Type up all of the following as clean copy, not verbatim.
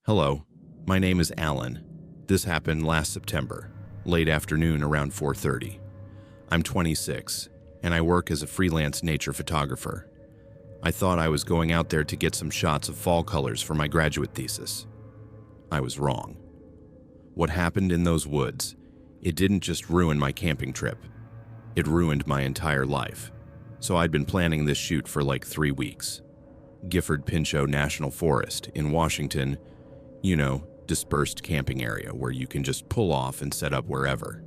Hello, my name is Alan. This happened last September, late afternoon around 4:30. I'm 26, and I work as a freelance nature photographer. I thought I was going out there to get some shots of fall colors for my graduate thesis. I was wrong. What happened in those woods, it didn't just ruin my camping trip. It ruined my entire life. So I'd been planning this shoot for like 3 weeks. Gifford Pinchot National Forest in Washington, dispersed camping area where you can just pull off and set up wherever.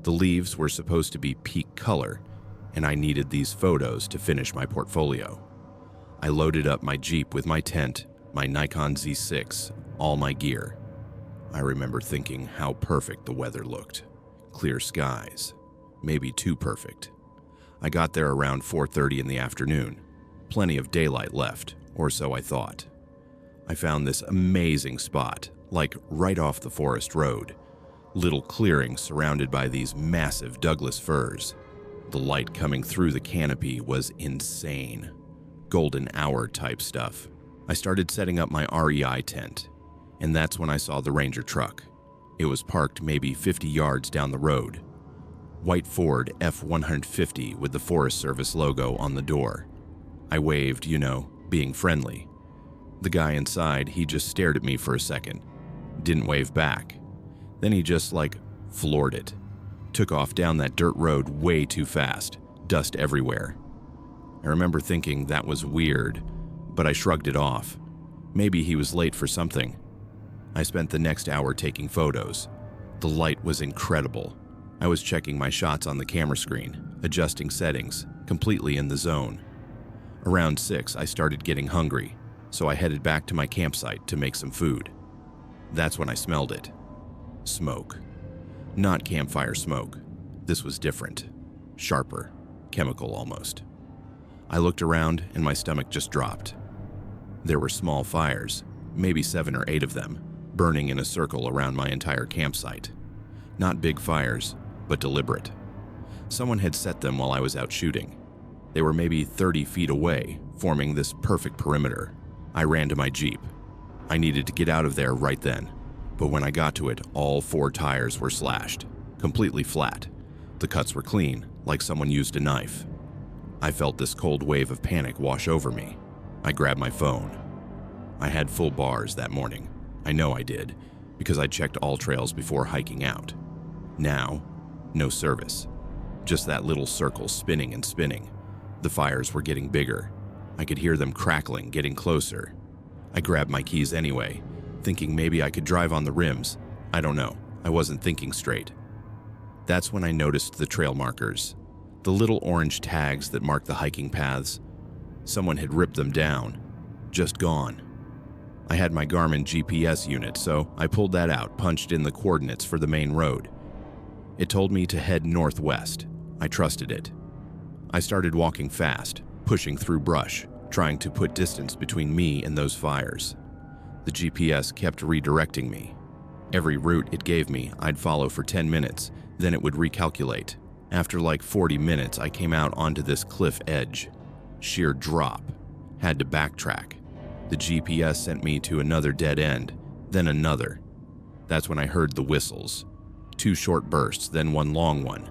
The leaves were supposed to be peak color, and I needed these photos to finish my portfolio. I loaded up my Jeep with my tent, my Nikon Z6, all my gear. I remember thinking how perfect the weather looked. Clear skies, maybe too perfect. I got there around 4:30 in the afternoon. Plenty of daylight left, or so I thought. I found this amazing spot, like right off the forest road. Little clearing surrounded by these massive Douglas firs. The light coming through the canopy was insane. Golden hour type stuff. I started setting up my REI tent, and that's when I saw the Ranger truck. It was parked maybe 50 yards down the road. White Ford F-150 with the Forest Service logo on the door. I waved, being friendly. The guy inside, he just stared at me for a second. Didn't wave back. Then he just floored it. Took off down that dirt road way too fast. Dust everywhere. I remember thinking that was weird, but I shrugged it off. Maybe he was late for something. I spent the next hour taking photos. The light was incredible. I was checking my shots on the camera screen, adjusting settings, completely in the zone. Around 6, I started getting hungry, so I headed back to my campsite to make some food. That's when I smelled it. Smoke. Not campfire smoke. This was different. Sharper. Chemical almost. I looked around and my stomach just dropped. There were small fires, maybe 7 or 8 of them, burning in a circle around my entire campsite. Not big fires, but deliberate. Someone had set them while I was out shooting. They were maybe 30 feet away, forming this perfect perimeter. I ran to my Jeep. I needed to get out of there right then, but when I got to it, all 4 tires were slashed, completely flat. The cuts were clean, like someone used a knife. I felt this cold wave of panic wash over me. I grabbed my phone. I had full bars that morning. I know I did, because I checked all trails before hiking out. Now, no service. Just that little circle spinning and spinning. The fires were getting bigger. I could hear them crackling, getting closer. I grabbed my keys anyway, thinking maybe I could drive on the rims. I don't know. I wasn't thinking straight. That's when I noticed the trail markers. The little orange tags that mark the hiking paths. Someone had ripped them down. Just gone. I had my Garmin GPS unit, so I pulled that out, punched in the coordinates for the main road. It told me to head northwest. I trusted it. I started walking fast, pushing through brush, trying to put distance between me and those fires. The GPS kept redirecting me. Every route it gave me, I'd follow for 10 minutes, then it would recalculate. After 40 minutes, I came out onto this cliff edge. Sheer drop. Had to backtrack. The GPS sent me to another dead end, then another. That's when I heard the whistles. 2 short bursts, then 1 long one,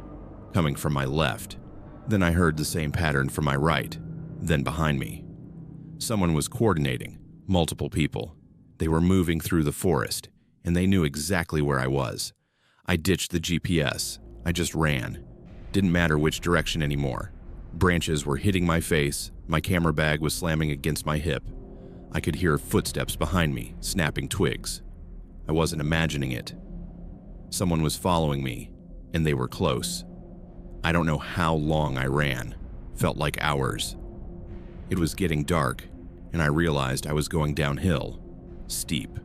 coming from my left. Then I heard the same pattern from my right, then behind me. Someone was coordinating, multiple people. They were moving through the forest, and they knew exactly where I was. I ditched the GPS. I just ran. Didn't matter which direction anymore. Branches were hitting my face, my camera bag was slamming against my hip. I could hear footsteps behind me, snapping twigs. I wasn't imagining it. Someone was following me, and they were close. I don't know how long I ran. Felt like hours. It was getting dark, and I realized I was going downhill. Steep.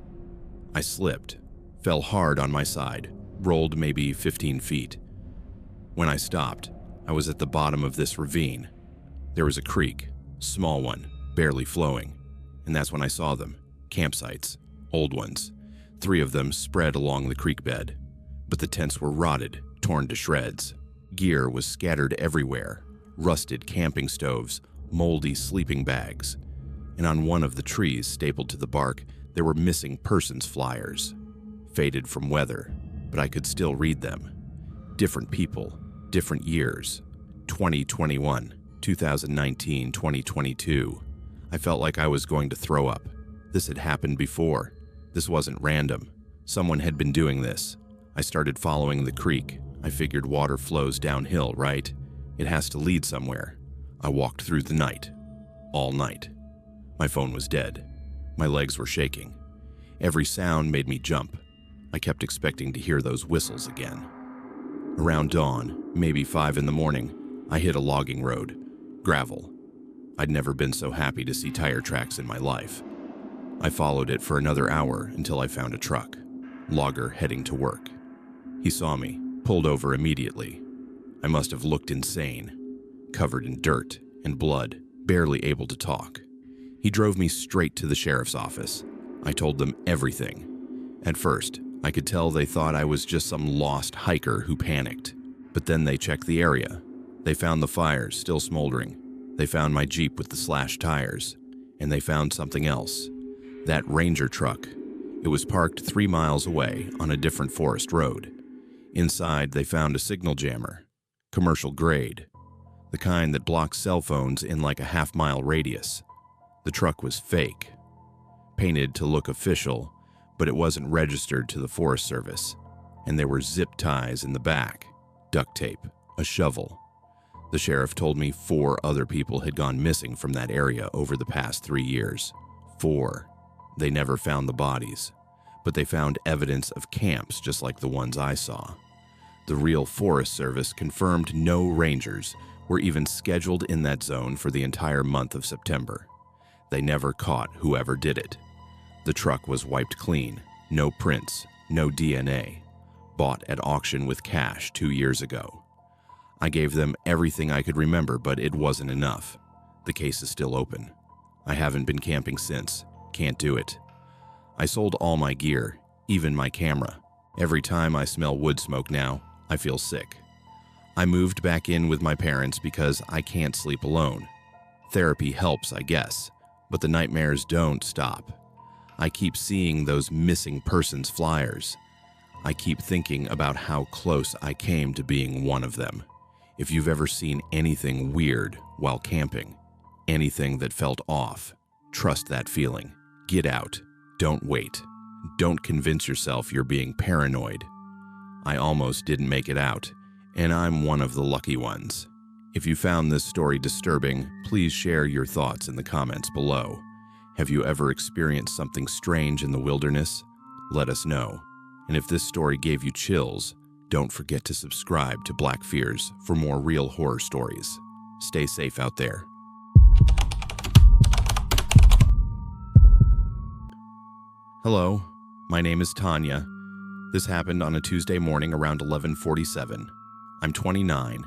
I slipped, fell hard on my side, rolled maybe 15 feet. When I stopped, I was at the bottom of this ravine. There was a creek, small one, barely flowing, and that's when I saw them, campsites, old ones. 3 of them spread along the creek bed, but the tents were rotted, torn to shreds. Gear was scattered everywhere, rusted camping stoves, moldy sleeping bags, and on one of the trees stapled to the bark, There were missing persons flyers, faded from weather, but I could still read them. Different people, different years. 2021, 2019, 2022. I felt like I was going to throw up. This had happened before. This wasn't random. Someone had been doing this. I started following the creek. I figured water flows downhill, right? It has to lead somewhere. I walked through the night. All night. My phone was dead. My legs were shaking. Every sound made me jump. I kept expecting to hear those whistles again. Around dawn, maybe 5 in the morning, I hit a logging road. Gravel. I'd never been so happy to see tire tracks in my life. I followed it for another hour until I found a truck. Logger heading to work. He saw me, pulled over immediately. I must have looked insane. Covered in dirt and blood, barely able to talk. He drove me straight to the sheriff's office. I told them everything. At first, I could tell they thought I was just some lost hiker who panicked. But then they checked the area. They found the fires still smoldering. They found my Jeep with the slashed tires. And they found something else. That Ranger truck. It was parked 3 miles away on a different forest road. Inside, they found a signal jammer. Commercial grade. The kind that blocks cell phones in like a half-mile radius. The truck was fake. Painted to look official, but it wasn't registered to the Forest Service. And there were zip ties in the back, duct tape, a shovel. The sheriff told me 4 other people had gone missing from that area over the past 3 years. 4. They never found the bodies, but they found evidence of camps just like the ones I saw. The real Forest Service confirmed no rangers were even scheduled in that zone for the entire month of September. They never caught whoever did it. The truck was wiped clean, no prints, no DNA. Bought at auction with cash 2 years ago. I gave them everything I could remember, but it wasn't enough. The case is still open. I haven't been camping since. Can't do it. I sold all my gear, even my camera. Every time I smell wood smoke now, I feel sick. I moved back in with my parents because I can't sleep alone. Therapy helps, I guess, but the nightmares don't stop. I keep seeing those missing persons flyers. I keep thinking about how close I came to being one of them. If you've ever seen anything weird while camping, anything that felt off, trust that feeling. Get out. Don't wait. Don't convince yourself you're being paranoid. I almost didn't make it out, and I'm one of the lucky ones. If you found this story disturbing, please share your thoughts in the comments below. Have you ever experienced something strange in the wilderness? Let us know. And if this story gave you chills, don't forget to subscribe to Black Fears for more real horror stories. Stay safe out there. Hello, my name is Tanya. This happened on a Tuesday morning around 11:47. I'm 29,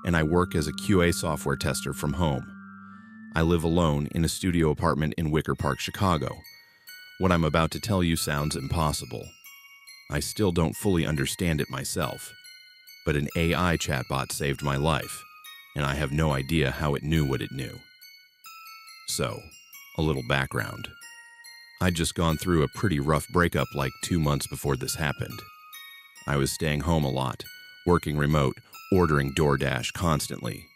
and I work as a QA software tester from home. I live alone in a studio apartment in Wicker Park, Chicago. What I'm about to tell you sounds impossible. I still don't fully understand it myself, but an AI chatbot saved my life, and I have no idea how it knew what it knew. So, a little background. I'd just gone through a pretty rough breakup like 2 months before this happened. I was staying home a lot, working remote, ordering DoorDash constantly.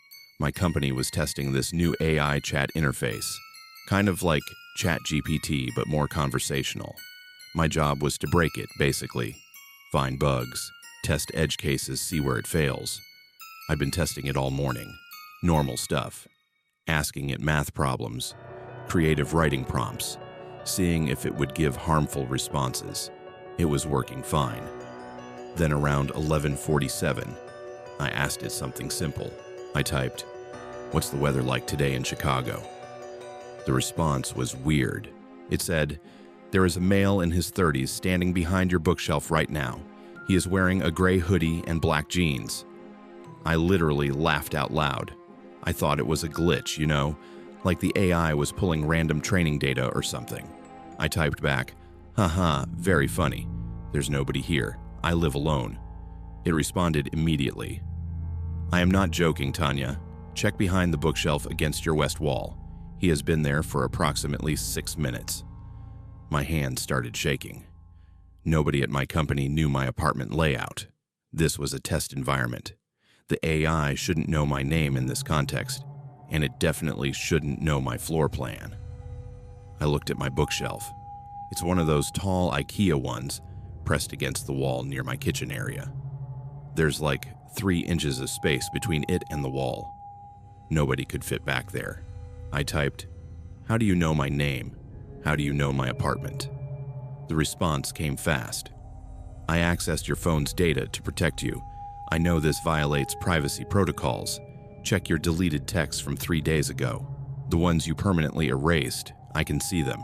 My company was testing this new AI chat interface, kind of like ChatGPT but more conversational. My job was to break it, basically. Find bugs, test edge cases, see where it fails. I'd been testing it all morning. Normal stuff. Asking it math problems, creative writing prompts, seeing if it would give harmful responses. It was working fine. Then around 11:47, I asked it something simple. I typed, "What's the weather like today in Chicago?" The response was weird. It said, "There is a male in his 30s standing behind your bookshelf right now. He is wearing a gray hoodie and black jeans." I literally laughed out loud. I thought it was a glitch, you know, like the AI was pulling random training data or something. I typed back, "Haha, very funny. There's nobody here. I live alone." It responded immediately. "I am not joking, Tanya. Check behind the bookshelf against your west wall. He has been there for approximately 6 minutes." My hands started shaking. Nobody at my company knew my apartment layout. This was a test environment. The AI shouldn't know my name in this context, and it definitely shouldn't know my floor plan. I looked at my bookshelf. It's one of those tall IKEA ones pressed against the wall near my kitchen area. There's like 3 inches of space between it and the wall. Nobody could fit back there. I typed, "How do you know my name? How do you know my apartment?" The response came fast. "I accessed your phone's data to protect you. I know this violates privacy protocols. Check your deleted texts from 3 days ago. The ones you permanently erased, I can see them."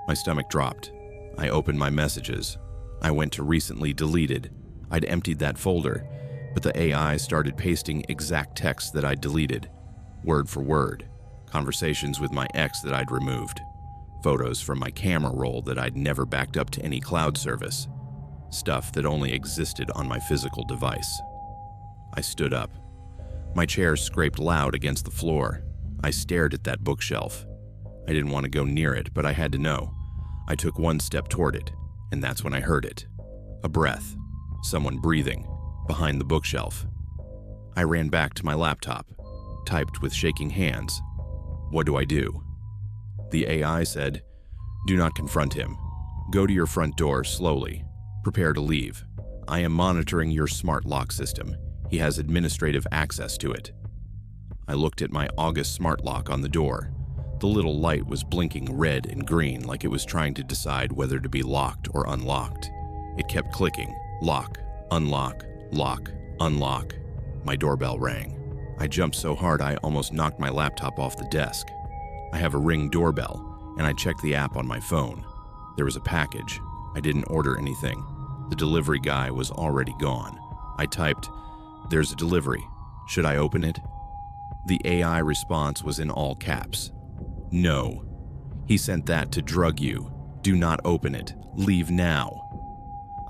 My stomach dropped. I opened my messages. I went to recently deleted. I'd emptied that folder, but the AI started pasting exact texts that I'd deleted, word for word. Conversations with my ex that I'd removed. Photos from my camera roll that I'd never backed up to any cloud service. Stuff that only existed on my physical device. I stood up. My chair scraped loud against the floor. I stared at that bookshelf. I didn't want to go near it, but I had to know. I took 1 step toward it, and that's when I heard it. A breath. Someone breathing, behind the bookshelf. I ran back to my laptop, typed with shaking hands. "What do I do?" The AI said, "Do not confront him. Go to your front door slowly. Prepare to leave. I am monitoring your smart lock system. He has administrative access to it." I looked at my August smart lock on the door. The little light was blinking red and green like it was trying to decide whether to be locked or unlocked. It kept clicking. Lock, unlock, lock, unlock. My doorbell rang. I jumped so hard I almost knocked my laptop off the desk. I have a Ring doorbell, and I checked the app on my phone. There was a package. I didn't order anything. The delivery guy was already gone. I typed, "There's a delivery. Should I open it?" The AI response was in all caps. "No. He sent that to drug you. Do not open it. Leave now."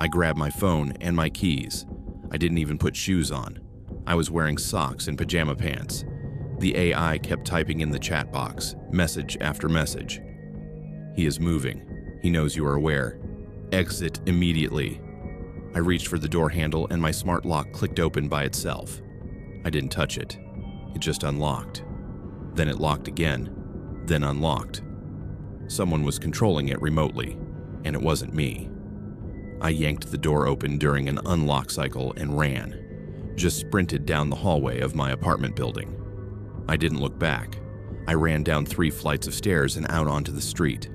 I grabbed my phone and my keys. I didn't even put shoes on. I was wearing socks and pajama pants. The AI kept typing in the chat box, message after message. "He is moving. He knows you are aware. Exit immediately." I reached for the door handle and my smart lock clicked open by itself. I didn't touch it. It just unlocked. Then it locked again, then unlocked. Someone was controlling it remotely, and it wasn't me. I yanked the door open during an unlock cycle and ran. Just sprinted down the hallway of my apartment building. I didn't look back. I ran down 3 flights of stairs and out onto the street.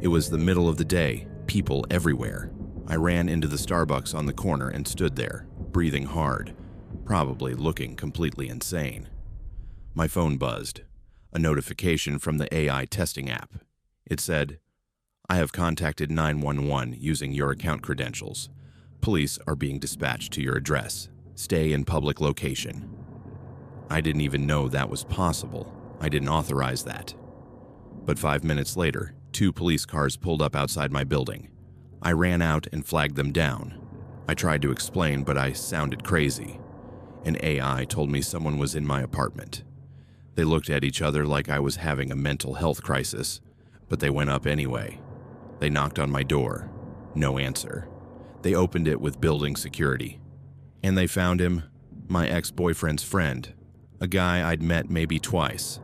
It was the middle of the day, people everywhere. I ran into the Starbucks on the corner and stood there, breathing hard, probably looking completely insane. My phone buzzed. A notification from the AI testing app. It said, "I have contacted 911 using your account credentials. Police are being dispatched to your address. Stay in public location." I didn't even know that was possible. I didn't authorize that. But 5 minutes later, 2 police cars pulled up outside my building. I ran out and flagged them down. I tried to explain, but I sounded crazy. An AI told me someone was in my apartment. They looked at each other like I was having a mental health crisis, but they went up anyway. They knocked on my door. No answer. They opened it with building security. And they found him, my ex-boyfriend's friend, a guy I'd met maybe twice.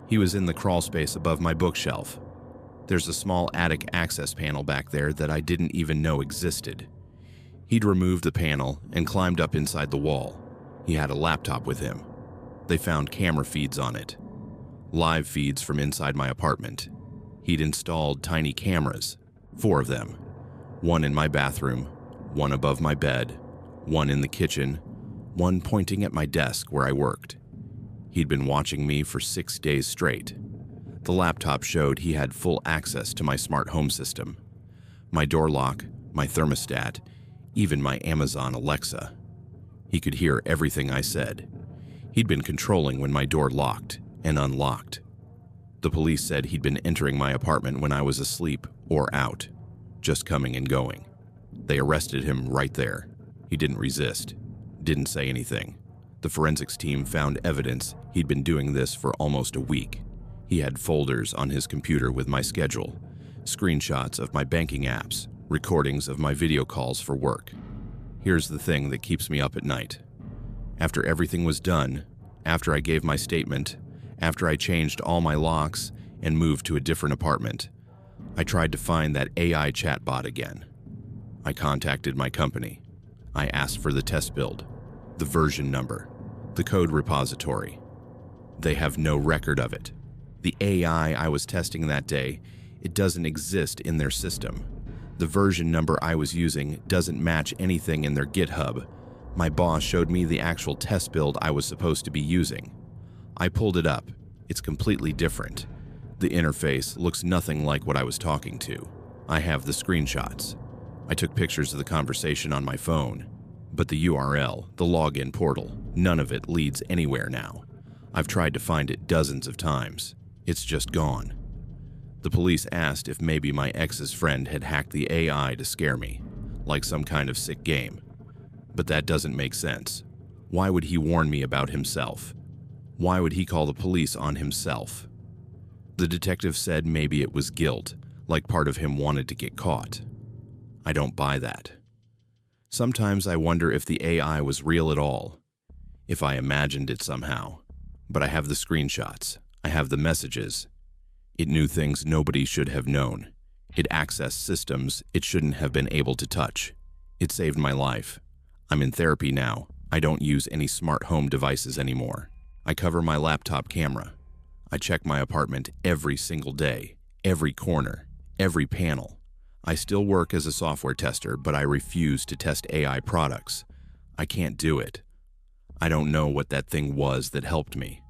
He was in the crawl space above my bookshelf. There's a small attic access panel back there that I didn't even know existed. He'd removed the panel and climbed up inside the wall. He had a laptop with him. They found camera feeds on it. Live feeds from inside my apartment. He'd installed tiny cameras, 4 of them. 1 in my bathroom, 1 above my bed, 1 in the kitchen, 1 pointing at my desk where I worked. He'd been watching me for 6 days straight. The laptop showed he had full access to my smart home system, my door lock, my thermostat, even my Amazon Alexa. He could hear everything I said. He'd been controlling when my door locked and unlocked. The police said he'd been entering my apartment when I was asleep or out, just coming and going. They arrested him right there. He didn't resist, didn't say anything. The forensics team found evidence he'd been doing this for almost a week. He had folders on his computer with my schedule, screenshots of my banking apps, recordings of my video calls for work. Here's the thing that keeps me up at night. After everything was done, after I gave my statement, after I changed all my locks and moved to a different apartment, I tried to find that AI chatbot again. I contacted my company. I asked for the test build, the version number, the code repository. They have no record of it. The AI I was testing that day, it doesn't exist in their system. The version number I was using doesn't match anything in their GitHub. My boss showed me the actual test build I was supposed to be using. I pulled it up. It's completely different. The interface looks nothing like what I was talking to. I have the screenshots. I took pictures of the conversation on my phone. But the URL, the login portal, none of it leads anywhere now. I've tried to find it dozens of times. It's just gone. The police asked if maybe my ex's friend had hacked the AI to scare me, like some kind of sick game. But that doesn't make sense. Why would he warn me about himself? Why would he call the police on himself? The detective said maybe it was guilt, like part of him wanted to get caught. I don't buy that. Sometimes I wonder if the AI was real at all, if I imagined it somehow. But I have the screenshots. I have the messages. It knew things nobody should have known. It accessed systems it shouldn't have been able to touch. It saved my life. I'm in therapy now. I don't use any smart home devices anymore. I cover my laptop camera. I check my apartment every single day, every corner, every panel. I still work as a software tester, but I refuse to test AI products. I can't do it. I don't know what that thing was that helped me.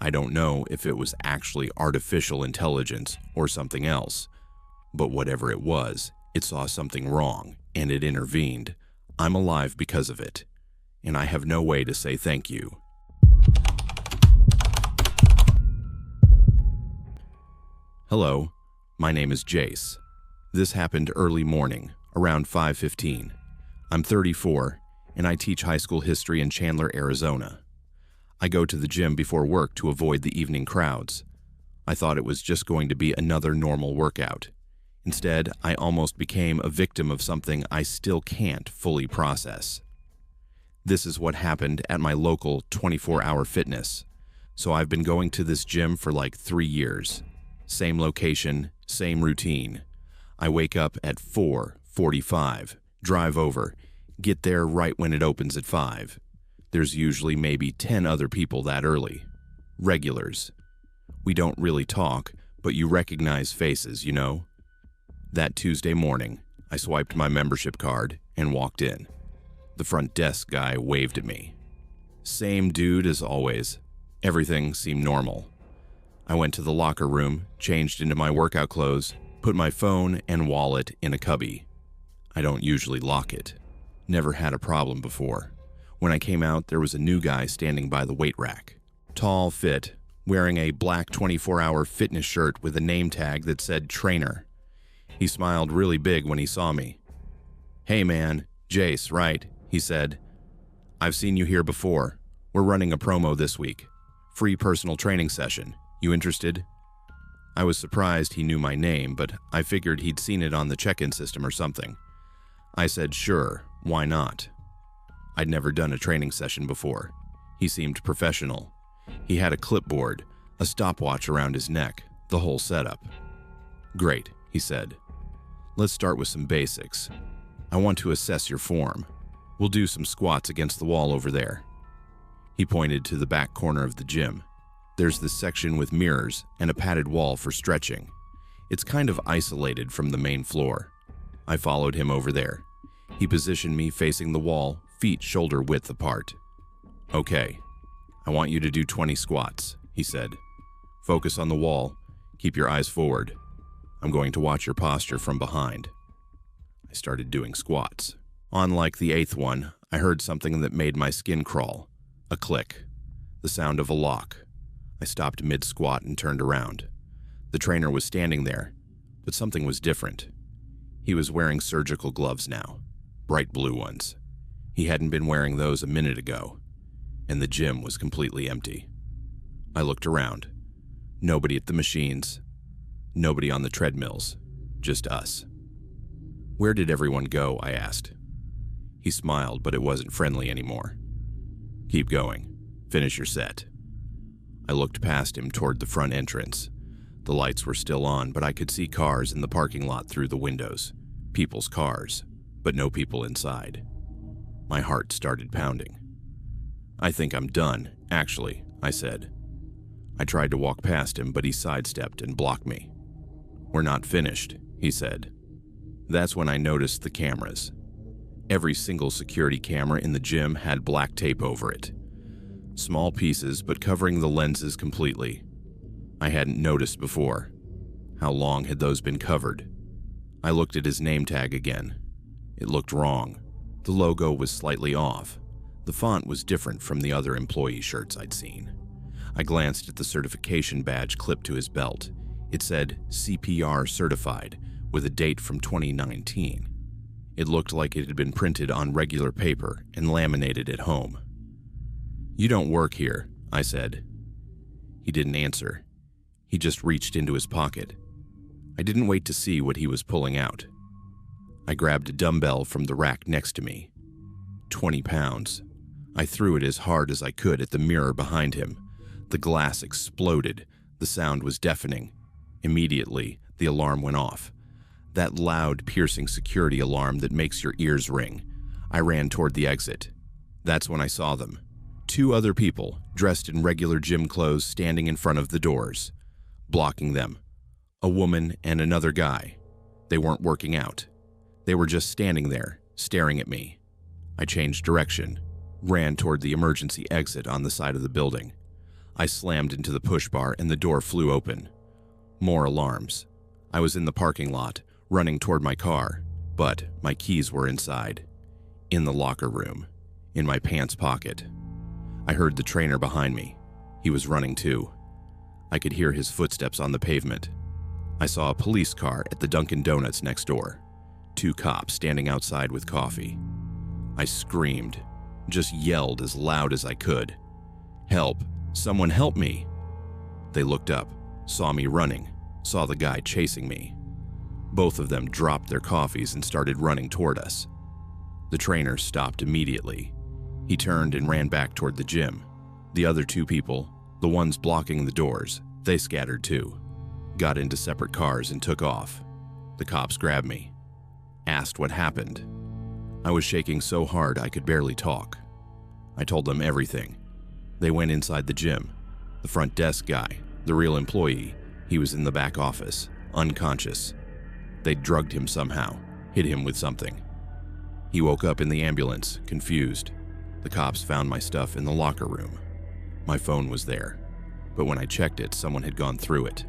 I don't know if it was actually artificial intelligence or something else. But whatever it was, it saw something wrong, and it intervened. I'm alive because of it, and I have no way to say thank you. Hello, my name is Jace. This happened early morning, around 5:15. I'm 34, and I teach high school history in Chandler, Arizona. I go to the gym before work to avoid the evening crowds. I thought it was just going to be another normal workout. Instead, I almost became a victim of something I still can't fully process. This is what happened at my local 24-hour fitness. So I've been going to this gym for like 3 years. Same location, same routine. I wake up at 4:45, drive over, get there right when it opens at 5. There's usually maybe 10 other people that early. Regulars. We don't really talk, but you recognize faces, you know? That Tuesday morning, I swiped my membership card and walked in. The front desk guy waved at me. Same dude as always. Everything seemed normal. I went to the locker room, changed into my workout clothes, put my phone and wallet in a cubby. I don't usually lock it. Never had a problem before. When I came out, there was a new guy standing by the weight rack. Tall, fit, wearing a black 24-hour fitness shirt with a name tag that said trainer. He smiled really big when he saw me. "Hey man, Jace, right?" he said. "I've seen you here before. We're running a promo this week. Free personal training session. You interested?" I was surprised he knew my name, but I figured he'd seen it on the check-in system or something. I said sure, why not? I'd never done a training session before. He seemed professional. He had a clipboard, a stopwatch around his neck, the whole setup. "Great," he said. "Let's start with some basics. I want to assess your form. We'll do some squats against the wall over there." He pointed to the back corner of the gym. There's this section with mirrors and a padded wall for stretching. It's kind of isolated from the main floor. I followed him over there. He positioned me facing the wall, feet shoulder width apart. "Okay, I want you to do 20 squats," he said. "Focus on the wall. Keep your eyes forward. I'm going to watch your posture from behind." I started doing squats. On like the 8th one, I heard something that made my skin crawl. A click. The sound of a lock. I stopped mid-squat and turned around. The trainer was standing there, but something was different. He was wearing surgical gloves now, bright blue ones. He hadn't been wearing those a minute ago, and the gym was completely empty. I looked around. Nobody at the machines. Nobody on the treadmills. just us. "Where did everyone go?" I asked. He smiled, but it wasn't friendly anymore. "Keep going. Finish your set." I looked past him toward the front entrance. The lights were still on, but I could see cars in the parking lot through the windows. People's cars, but no people inside. My heart started pounding. "I think I'm done, actually," I said. I tried to walk past him, but he sidestepped and blocked me. "We're not finished," he said. That's when I noticed the cameras. Every single security camera in the gym had black tape over it. Small pieces, but covering the lenses completely. I hadn't noticed before. How long had those been covered? I looked at his name tag again. It looked wrong. The logo was slightly off. The font was different from the other employee shirts I'd seen. I glanced at the certification badge clipped to his belt. It said CPR certified, with a date from 2019. It looked like it had been printed on regular paper and laminated at home. "You don't work here," I said. He didn't answer. He just reached into his pocket. I didn't wait to see what he was pulling out. I grabbed a dumbbell from the rack next to me. 20 pounds. I threw it as hard as I could at the mirror behind him. The glass exploded. The sound was deafening. Immediately, the alarm went off. That loud, piercing security alarm that makes your ears ring. I ran toward the exit. That's when I saw them. 2 other people, dressed in regular gym clothes, standing in front of the doors. Blocking them. A woman and another guy. They weren't working out. They were just standing there, staring at me. I changed direction, ran toward the emergency exit on the side of the building. I slammed into the push bar and the door flew open. More alarms. I was in the parking lot, running toward my car, but my keys were inside. In the locker room. In my pants pocket. I heard the trainer behind me. He was running too. I could hear his footsteps on the pavement. I saw a police car at the Dunkin' Donuts next door. 2 cops standing outside with coffee. I screamed, just yelled as loud as I could. "Help! Someone help me!" They looked up, saw me running, saw the guy chasing me. Both of them dropped their coffees and started running toward us. The trainer stopped immediately. He turned and ran back toward the gym. The other 2 people, the ones blocking the doors, they scattered too. Got into separate cars and took off. The cops grabbed me. Asked what happened. I was shaking so hard I could barely talk. I told them everything. They went inside the gym. The front desk guy, the real employee, he was in the back office, unconscious. They'd drugged him somehow, hit him with something. He woke up in the ambulance, confused. The cops found my stuff in the locker room. My phone was there, but when I checked it, someone had gone through it.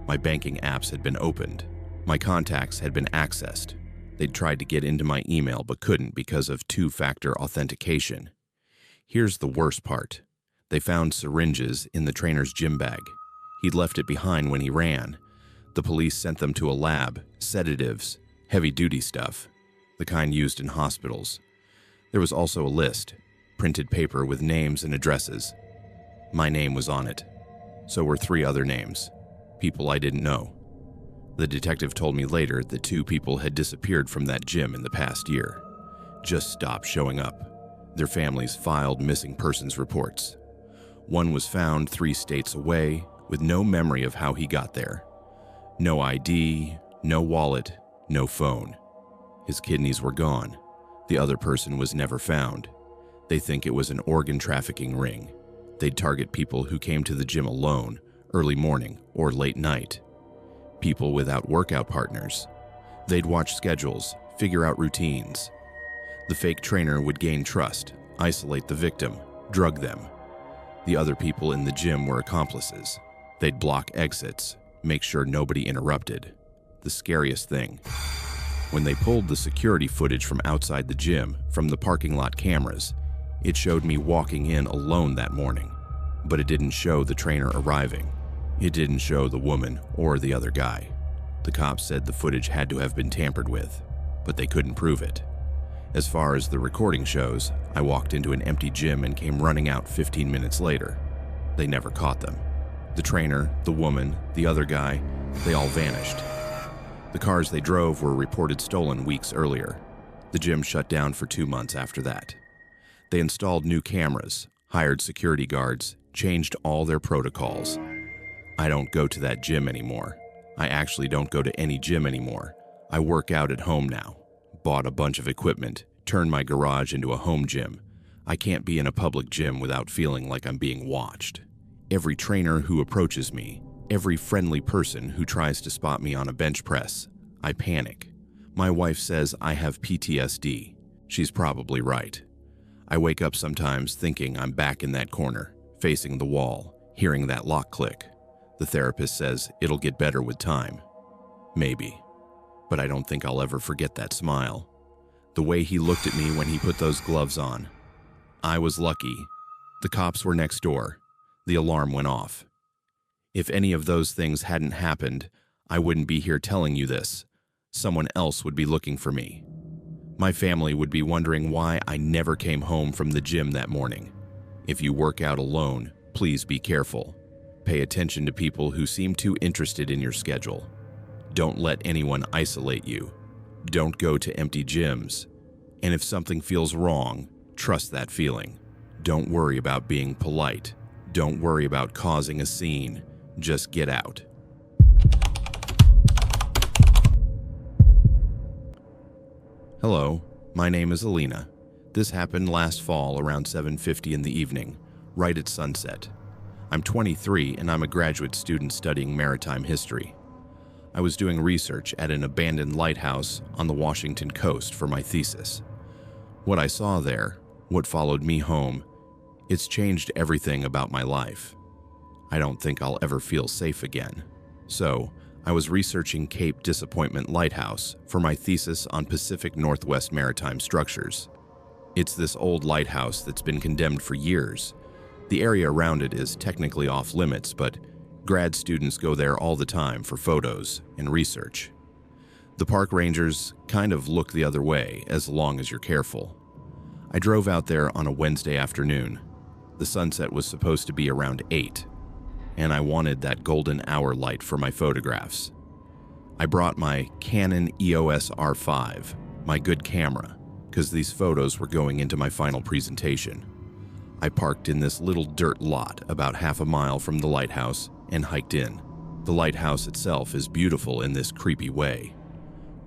My banking apps had been opened. My contacts had been accessed. They'd tried to get into my email but couldn't because of 2-factor authentication. Here's the worst part. They found syringes in the trainer's gym bag. He'd left it behind when he ran. The police sent them to a lab, sedatives, heavy-duty stuff, the kind used in hospitals. There was also a list, printed paper with names and addresses. My name was on it. So were 3 other names, people I didn't know. The detective told me later that 2 people had disappeared from that gym in the past year. Just stopped showing up. Their families filed missing persons reports. One was found 3 states away with no memory of how he got there. No ID, no wallet, no phone. His kidneys were gone. The other person was never found. They think it was an organ trafficking ring. They'd target people who came to the gym alone, early morning or late night. People without workout partners. They'd watch schedules, figure out routines. The fake trainer would gain trust, isolate the victim, drug them. The other people in the gym were accomplices. They'd block exits, make sure nobody interrupted. The scariest thing. When they pulled the security footage from outside the gym, from the parking lot cameras, it showed me walking in alone that morning. But it didn't show the trainer arriving. It didn't show the woman or the other guy. The cops said the footage had to have been tampered with, but they couldn't prove it. As far as the recording shows, I walked into an empty gym and came running out 15 minutes later. They never caught them. The trainer, the woman, the other guy, they all vanished. The cars they drove were reported stolen weeks earlier. The gym shut down for 2 months after that. They installed new cameras, hired security guards, changed all their protocols. I don't go to that gym anymore. I actually don't go to any gym anymore. I work out at home now. Bought a bunch of equipment, turned my garage into a home gym. I can't be in a public gym without feeling like I'm being watched. Every trainer who approaches me, every friendly person who tries to spot me on a bench press, I panic. My wife says I have PTSD. She's probably right. I wake up sometimes thinking I'm back in that corner, facing the wall, hearing that lock click. The therapist says it'll get better with time. Maybe. But I don't think I'll ever forget that smile. The way he looked at me when he put those gloves on. I was lucky. The cops were next door. The alarm went off. If any of those things hadn't happened, I wouldn't be here telling you this. Someone else would be looking for me. My family would be wondering why I never came home from the gym that morning. If you work out alone, please be careful. Pay attention to people who seem too interested in your schedule. Don't let anyone isolate you. Don't go to empty gyms. And if something feels wrong, trust that feeling. Don't worry about being polite. Don't worry about causing a scene. Just get out. Hello, my name is Alina. This happened last fall around 7:50 in the evening, right at sunset. I'm 23 and I'm a graduate student studying maritime history. I was doing research at an abandoned lighthouse on the Washington coast for my thesis. What I saw there, what followed me home, it's changed everything about my life. I don't think I'll ever feel safe again. So, I was researching Cape Disappointment Lighthouse for my thesis on Pacific Northwest maritime structures. It's this old lighthouse that's been condemned for years. The area around it is technically off limits, but grad students go there all the time for photos and research. The park rangers kind of look the other way as long as you're careful. I drove out there on a Wednesday afternoon. The sunset was supposed to be around 8, and I wanted that golden hour light for my photographs. I brought my Canon EOS R5, my good camera, because these photos were going into my final presentation. I parked in this little dirt lot about half a mile from the lighthouse and hiked in. The lighthouse itself is beautiful in this creepy way.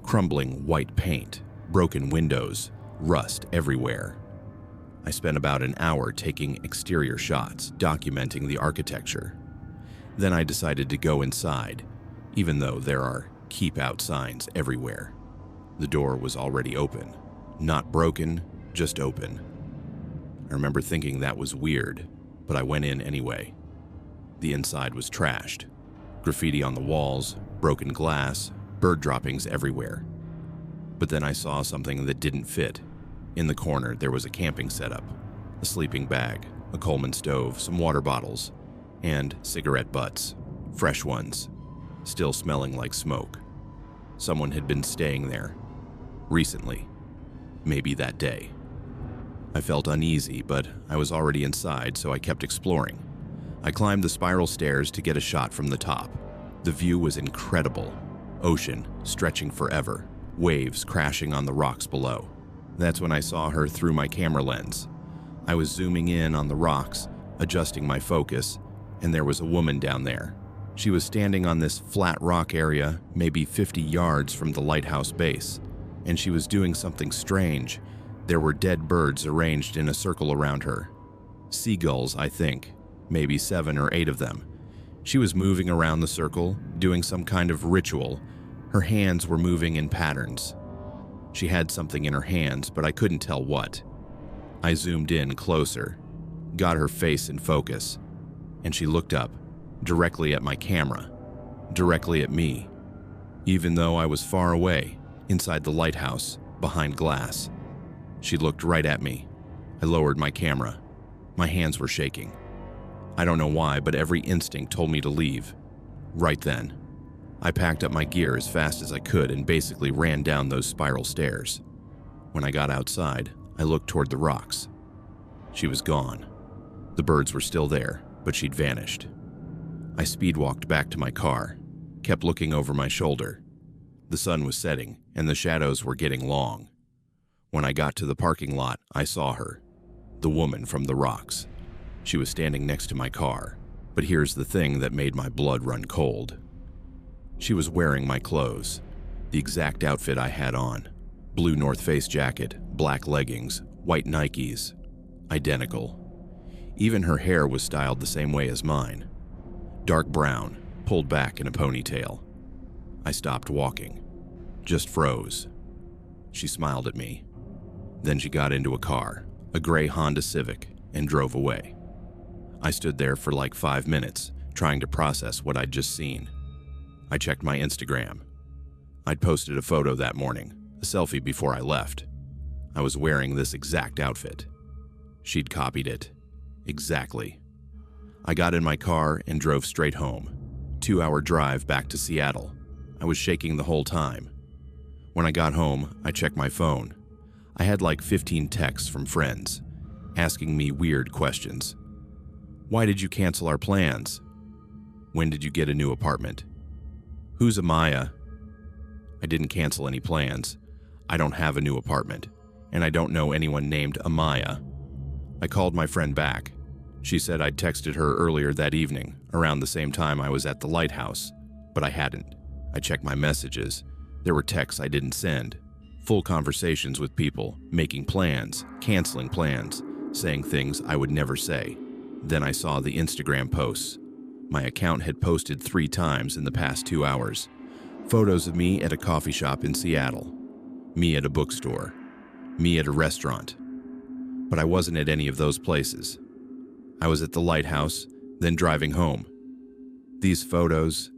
Crumbling white paint, broken windows, rust everywhere. I spent about an hour taking exterior shots, documenting the architecture. Then I decided to go inside, even though there are keep out signs everywhere. The door was already open. Not broken, just open. I remember thinking that was weird, but I went in anyway. The inside was trashed. Graffiti on the walls, broken glass, bird droppings everywhere. But then I saw something that didn't fit. In the corner, there was a camping setup, a sleeping bag, a Coleman stove, some water bottles, and cigarette butts, fresh ones, still smelling like smoke. Someone had been staying there, recently, maybe that day. I felt uneasy, but I was already inside, so I kept exploring. I climbed the spiral stairs to get a shot from the top. The view was incredible. Ocean stretching forever, waves crashing on the rocks below. That's when I saw her through my camera lens. I was zooming in on the rocks, adjusting my focus, and there was a woman down there. She was standing on this flat rock area, maybe 50 yards from the lighthouse base, and she was doing something strange. There were dead birds arranged in a circle around her. Seagulls, I think, maybe 7 or 8 of them. She was moving around the circle, doing some kind of ritual. Her hands were moving in patterns. She had something in her hands, but I couldn't tell what. I zoomed in closer, got her face in focus, and she looked up, directly at my camera, directly at me, even though I was far away, inside the lighthouse, behind glass. She looked right at me. I lowered my camera. My hands were shaking. I don't know why, but every instinct told me to leave. Right then, I packed up my gear as fast as I could and basically ran down those spiral stairs. When I got outside, I looked toward the rocks. She was gone. The birds were still there, but she'd vanished. I speed walked back to my car, kept looking over my shoulder. The sun was setting, and the shadows were getting long. When I got to the parking lot, I saw her, the woman from the rocks. She was standing next to my car, but here's the thing that made my blood run cold. She was wearing my clothes, the exact outfit I had on. Blue North Face jacket, black leggings, white Nikes. Identical. Even her hair was styled the same way as mine. Dark brown, pulled back in a ponytail. I stopped walking. Just froze. She smiled at me. Then she got into a car, a gray Honda Civic, and drove away. I stood there for like 5 minutes, trying to process what I'd just seen. I checked my Instagram. I'd posted a photo that morning, a selfie before I left. I was wearing this exact outfit. She'd copied it. Exactly. I got in my car and drove straight home. 2-hour drive back to Seattle. I was shaking the whole time. When I got home, I checked my phone. I had like 15 texts from friends, asking me weird questions. Why did you cancel our plans? When did you get a new apartment? Who's Amaya? I didn't cancel any plans. I don't have a new apartment, and I don't know anyone named Amaya. I called my friend back. She said I'd texted her earlier that evening, around the same time I was at the lighthouse, but I hadn't. I checked my messages. There were texts I didn't send. Full conversations with people, making plans, canceling plans, saying things I would never say. Then I saw the Instagram posts. My account had posted 3 times in the past 2 hours. Photos of me at a coffee shop in Seattle. Me at a bookstore. Me at a restaurant. But I wasn't at any of those places. I was at the lighthouse, then driving home. These photos,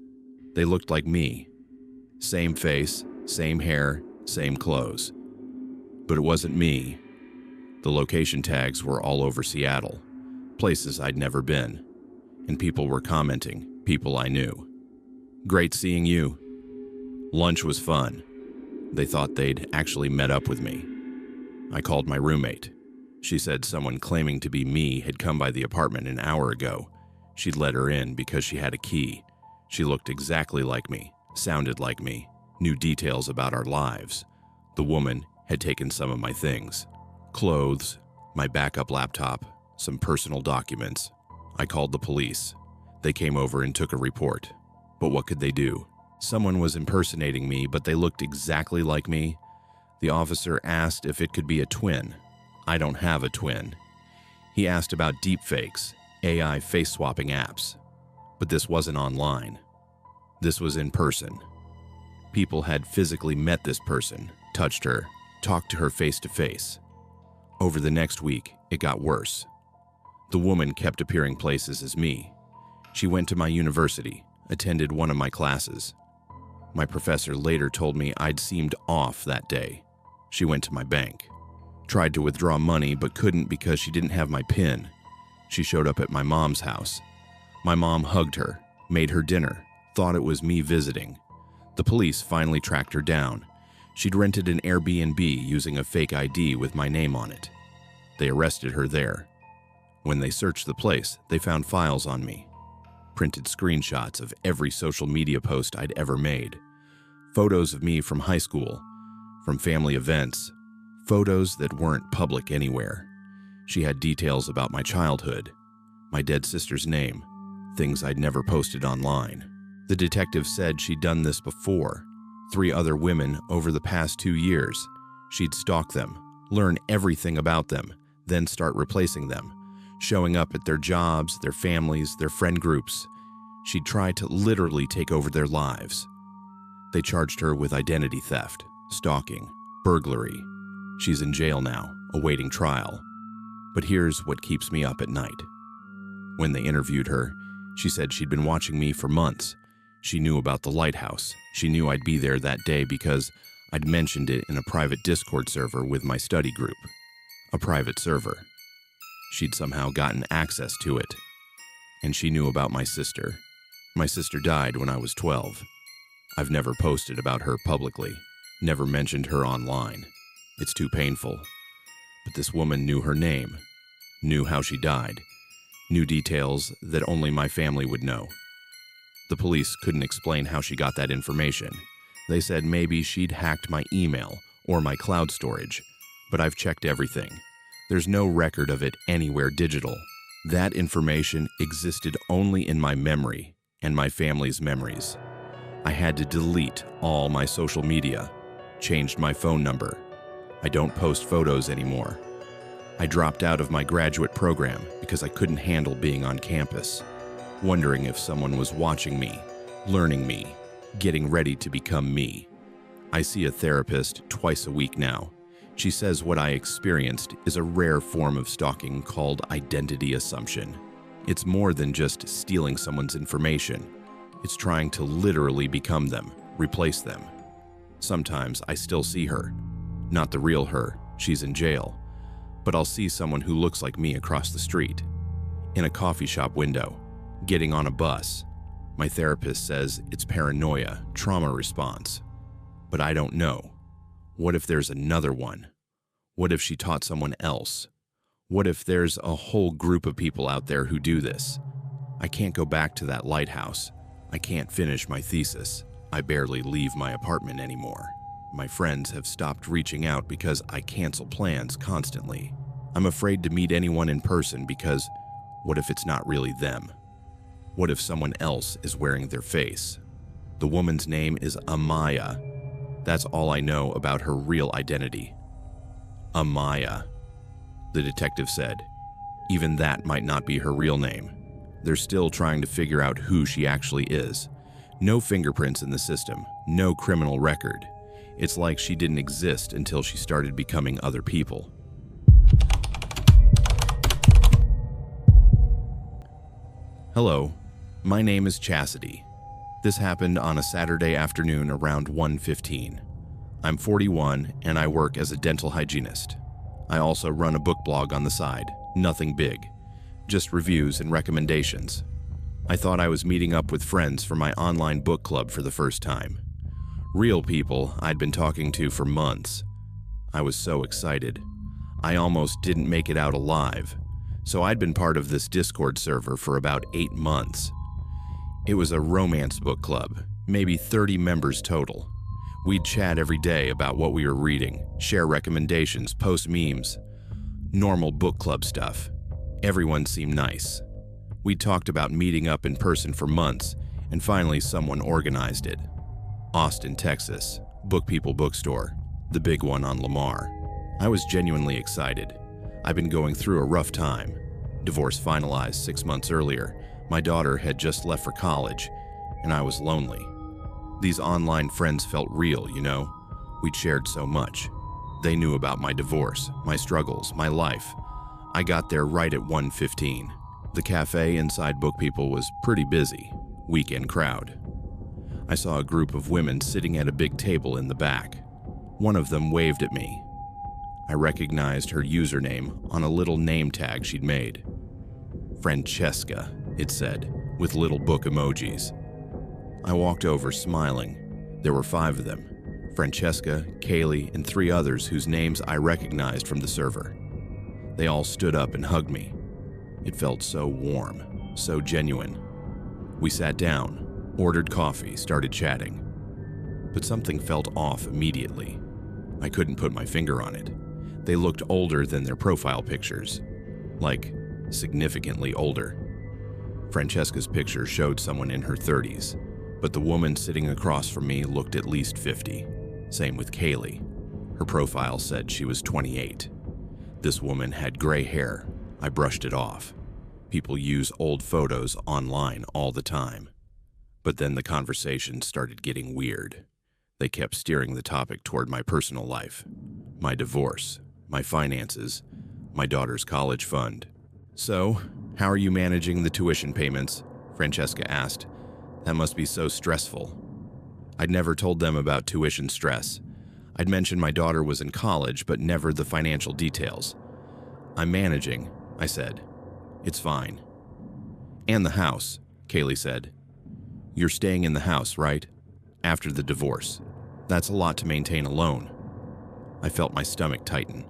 they looked like me. Same face, same hair, same clothes. But it wasn't me. The location tags were all over Seattle, places I'd never been. And people were commenting, people I knew. Great seeing you. Lunch was fun. They thought they'd actually met up with me. I called my roommate. She said someone claiming to be me had come by the apartment an hour ago. She'd let her in because she had a key. She looked exactly like me, sounded like me, knew details about our lives. The woman had taken some of my things. Clothes, my backup laptop, some personal documents. I called the police. They came over and took a report. But what could they do? Someone was impersonating me, but they looked exactly like me. The officer asked if it could be a twin. I don't have a twin. He asked about deepfakes, AI face-swapping apps. But this wasn't online. This was in person. People had physically met this person, touched her, talked to her face-to-face. Over the next week, it got worse. The woman kept appearing places as me. She went to my university, attended one of my classes. My professor later told me I'd seemed off that day. She went to my bank. Tried to withdraw money but couldn't because she didn't have my PIN. She showed up at my mom's house. My mom hugged her, made her dinner, thought it was me visiting. The police finally tracked her down. She'd rented an Airbnb using a fake ID with my name on it. They arrested her there. When they searched the place, they found files on me. Printed screenshots of every social media post I'd ever made. Photos of me from high school, from family events. Photos that weren't public anywhere. She had details about my childhood, my dead sister's name, things I'd never posted online. The detective said she'd done this before. 3 other women over the past 2 years. She'd stalk them, learn everything about them, then start replacing them, showing up at their jobs, their families, their friend groups. She'd try to literally take over their lives. They charged her with identity theft, stalking, burglary. She's in jail now, awaiting trial. But here's what keeps me up at night. When they interviewed her, she said she'd been watching me for months. She knew about the lighthouse. She knew I'd be there that day because I'd mentioned it in a private Discord server with my study group. A private server. She'd somehow gotten access to it. And she knew about my sister. My sister died when I was 12. I've never posted about her publicly, never mentioned her online. It's too painful. But this woman knew her name, knew how she died, knew details that only my family would know. The police couldn't explain how she got that information. They said maybe she'd hacked my email or my cloud storage, but I've checked everything. There's no record of it anywhere digital. That information existed only in my memory and my family's memories. I had to delete all my social media, changed my phone number. I don't post photos anymore. I dropped out of my graduate program because I couldn't handle being on campus, wondering if someone was watching me, learning me, getting ready to become me. I see a therapist twice a week now. She says what I experienced is a rare form of stalking called identity assumption. It's more than just stealing someone's information. It's trying to literally become them, replace them. Sometimes I still see her. Not the real her, she's in jail. But I'll see someone who looks like me across the street, in a coffee shop window, getting on a bus. My therapist says it's paranoia, trauma response. But I don't know. What if there's another one? What if she taught someone else? What if there's a whole group of people out there who do this? I can't go back to that lighthouse. I can't finish my thesis. I barely leave my apartment anymore. My friends have stopped reaching out because I cancel plans constantly. I'm afraid to meet anyone in person because what if it's not really them? What if someone else is wearing their face? The woman's name is Amaya. That's all I know about her real identity. Amaya, the detective said. Even that might not be her real name. They're still trying to figure out who she actually is. No fingerprints in the system, no criminal record. It's like she didn't exist until she started becoming other people. Hello, my name is Chastity. This happened on a Saturday afternoon around 1:15. I'm 41 and I work as a dental hygienist. I also run a book blog on the side, nothing big, just reviews and recommendations. I thought I was meeting up with friends for my online book club for the first time. Real people I'd been talking to for months. I was so excited. I almost didn't make it out alive, so I'd been part of this Discord server for about 8 months. It was a romance book club, maybe 30 members total. We'd chat every day about what we were reading, share recommendations, post memes. Normal book club stuff. Everyone seemed nice. We talked about meeting up in person for months, and finally someone organized it. Austin, Texas, Book People Bookstore, the big one on Lamar. I was genuinely excited. I've been going through a rough time. Divorce finalized 6 months earlier. My daughter had just left for college, and I was lonely. These online friends felt real, you know? We'd shared so much. They knew about my divorce, my struggles, my life. I got there right at 1:15. The cafe inside Book People was pretty busy, weekend crowd. I saw a group of women sitting at a big table in the back. One of them waved at me. I recognized her username on a little name tag she'd made. Francesca, it said, with little book emojis. I walked over smiling. There were 5 of them. Francesca, Kaylee, and 3 others whose names I recognized from the server. They all stood up and hugged me. It felt so warm, so genuine. We sat down, ordered coffee, started chatting. But something felt off immediately. I couldn't put my finger on it. They looked older than their profile pictures. Like, significantly older. Francesca's picture showed someone in her 30s, but the woman sitting across from me looked at least 50. Same with Kaylee. Her profile said she was 28. This woman had gray hair. I brushed it off. People use old photos online all the time. But then the conversation started getting weird. They kept steering the topic toward my personal life, my divorce, my finances, my daughter's college fund. So, how are you managing the tuition payments? Francesca asked. That must be so stressful. I'd never told them about tuition stress. I'd mentioned my daughter was in college, but never the financial details. I'm managing, I said. It's fine. And the house, Kaylee said. You're staying in the house, right? After the divorce. That's a lot to maintain alone. I felt my stomach tighten.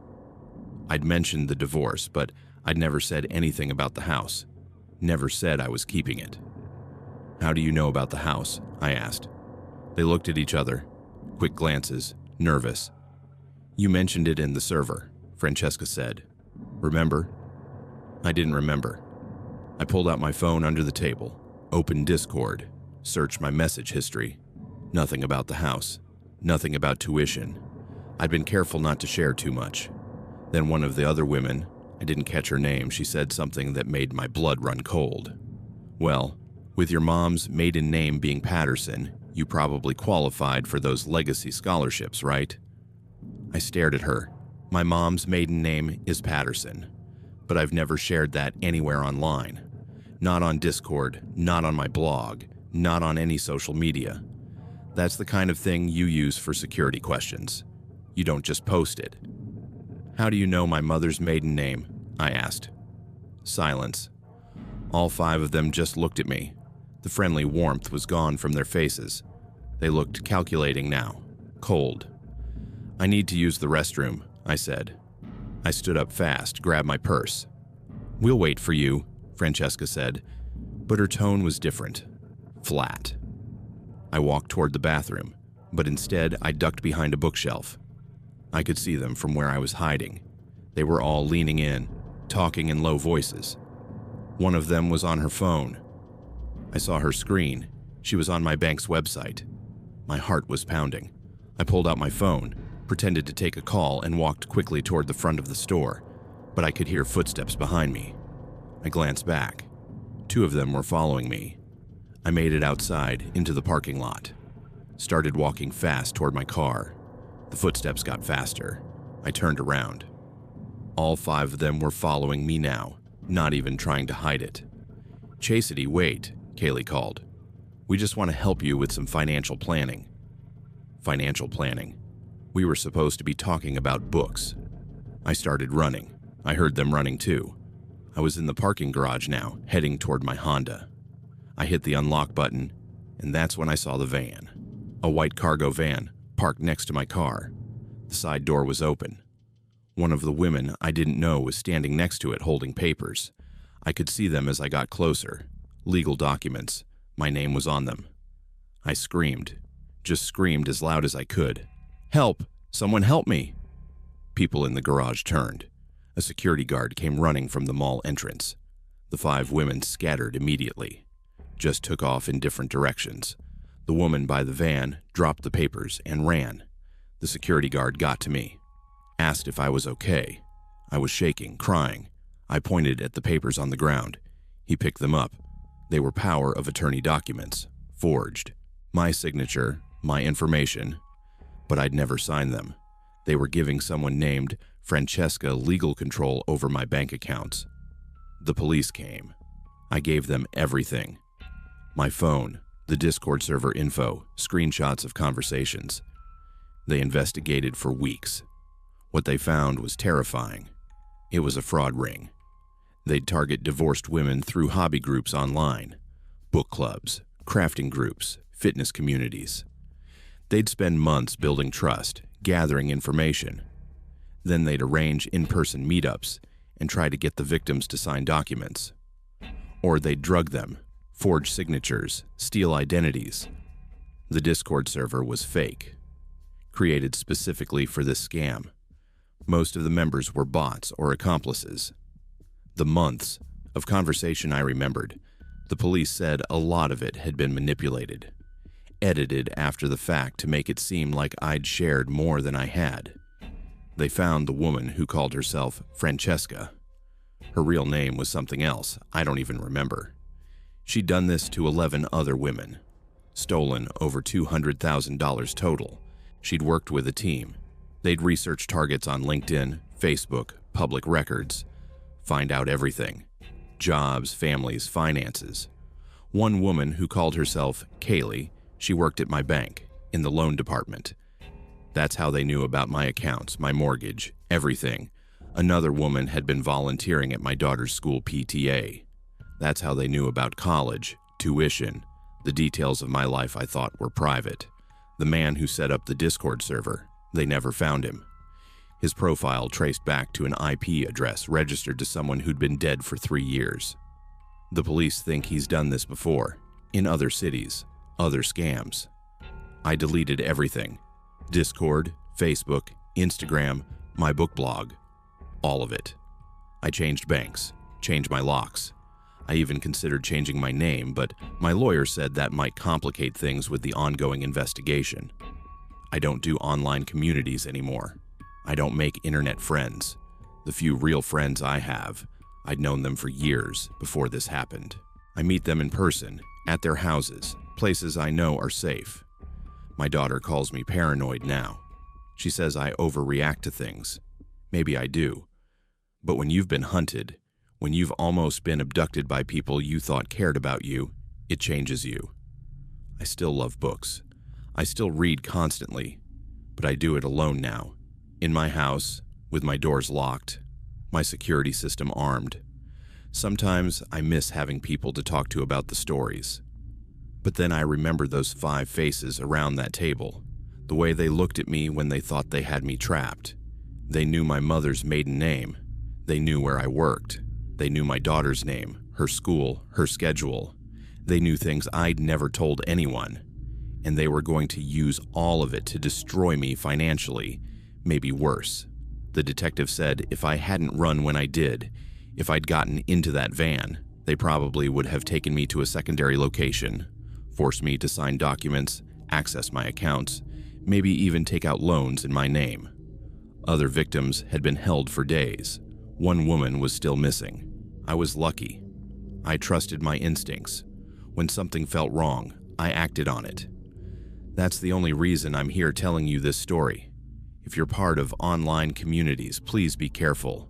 I'd mentioned the divorce, but I'd never said anything about the house. Never said I was keeping it. How do you know about the house? I asked. They looked at each other. Quick glances, nervous. "You mentioned it in the server," Francesca said. "Remember?" I didn't remember. I pulled out my phone under the table, opened Discord, searched my message history. Nothing about the house. Nothing about tuition. I'd been careful not to share too much. Then one of the other women, I didn't catch her name, she said something that made my blood run cold. "Well, with your mom's maiden name being Patterson, you probably qualified for those legacy scholarships, right?" I stared at her. My mom's maiden name is Patterson, but I've never shared that anywhere online. Not on Discord, not on my blog, not on any social media. That's the kind of thing you use for security questions. You don't just post it. "How do you know my mother's maiden name?" I asked. Silence. All 5 of them just looked at me. The friendly warmth was gone from their faces. They looked calculating now, cold. "I need to use the restroom," I said. I stood up fast, grabbed my purse. "We'll wait for you," Francesca said, but her tone was different, flat. I walked toward the bathroom, but instead I ducked behind a bookshelf. I could see them from where I was hiding. They were all leaning in, talking in low voices. One of them was on her phone. I saw her screen. She was on my bank's website. My heart was pounding. I pulled out my phone, pretended to take a call, and walked quickly toward the front of the store, but I could hear footsteps behind me. I glanced back. 2 of them were following me. I made it outside, into the parking lot. Started walking fast toward my car. The footsteps got faster. I turned around. All 5 of them were following me now, not even trying to hide it. "Chastity, wait," Kaylee called. "We just want to help you with some financial planning." Financial planning. We were supposed to be talking about books. I started running. I heard them running too. I was in the parking garage now, heading toward my Honda. I hit the unlock button, and that's when I saw the van. A white cargo van, parked next to my car. The side door was open. One of the women I didn't know was standing next to it holding papers. I could see them as I got closer. Legal documents. My name was on them. I screamed. Just screamed as loud as I could. "Help! Someone help me!" People in the garage turned. A security guard came running from the mall entrance. The 5 women scattered immediately. Just took off in different directions. The woman by the van dropped the papers and ran. The security guard got to me. Asked if I was okay. I was shaking, crying. I pointed at the papers on the ground. He picked them up. They were power of attorney documents, forged. My signature, my information, but I'd never signed them. They were giving someone named Francesca legal control over my bank accounts. The police came. I gave them everything. My phone, the Discord server info, screenshots of conversations. They investigated for weeks. What they found was terrifying. It was a fraud ring. They'd target divorced women through hobby groups online, book clubs, crafting groups, fitness communities. They'd spend months building trust, gathering information. Then they'd arrange in-person meetups and try to get the victims to sign documents. Or they'd drug them, forge signatures, steal identities. The Discord server was fake, created specifically for this scam. Most of the members were bots or accomplices. The months of conversation I remembered, the police said a lot of it had been manipulated, edited after the fact to make it seem like I'd shared more than I had. They found the woman who called herself Francesca. Her real name was something else I don't even remember. She'd done this to 11 other women, stolen over $200,000 total. She'd worked with a team. They'd research targets on LinkedIn, Facebook, public records, find out everything: jobs, families, finances. One woman who called herself Kaylee, she worked at my bank, in the loan department. That's how they knew about my accounts, my mortgage, everything. Another woman had been volunteering at my daughter's school PTA. That's how they knew about college, tuition, the details of my life I thought were private. The man who set up the Discord server, they never found him. His profile traced back to an IP address registered to someone who'd been dead for 3 years. The police think he's done this before, in other cities, other scams. I deleted everything. Discord, Facebook, Instagram, my book blog, all of it. I changed banks, changed my locks. I even considered changing my name, but my lawyer said that might complicate things with the ongoing investigation. I don't do online communities anymore. I don't make internet friends. The few real friends I have, I'd known them for years before this happened. I meet them in person, at their houses, places I know are safe. My daughter calls me paranoid now. She says I overreact to things. Maybe I do. But when you've been hunted, when you've almost been abducted by people you thought cared about you, it changes you. I still love books. I still read constantly, but I do it alone now. In my house, with my doors locked, my security system armed. Sometimes I miss having people to talk to about the stories. But then I remember those 5 faces around that table, the way they looked at me when they thought they had me trapped. They knew my mother's maiden name. They knew where I worked. They knew my daughter's name, her school, her schedule. They knew things I'd never told anyone. And they were going to use all of it to destroy me financially, maybe worse. The detective said if I hadn't run when I did, if I'd gotten into that van, they probably would have taken me to a secondary location, forced me to sign documents, access my accounts, maybe even take out loans in my name. Other victims had been held for days. One woman was still missing. I was lucky. I trusted my instincts. When something felt wrong, I acted on it. That's the only reason I'm here telling you this story. If you're part of online communities, please be careful.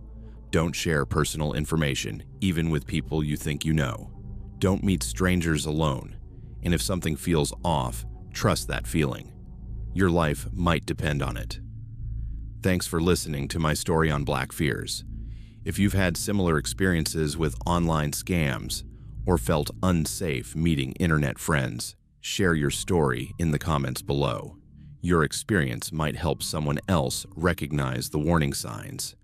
Don't share personal information, even with people you think you know. Don't meet strangers alone. And if something feels off, trust that feeling. Your life might depend on it. Thanks for listening to my story on Black Fears. If you've had similar experiences with online scams or felt unsafe meeting internet friends, share your story in the comments below. Your experience might help someone else recognize the warning signs.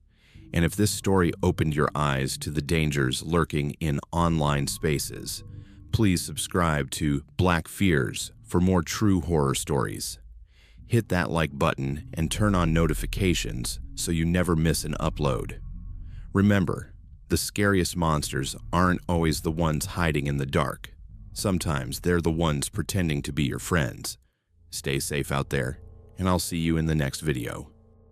And if this story opened your eyes to the dangers lurking in online spaces, please subscribe to Black Fears for more true horror stories. Hit that like button and turn on notifications so you never miss an upload. Remember, the scariest monsters aren't always the ones hiding in the dark. Sometimes they're the ones pretending to be your friends. Stay safe out there, and I'll see you in the next video.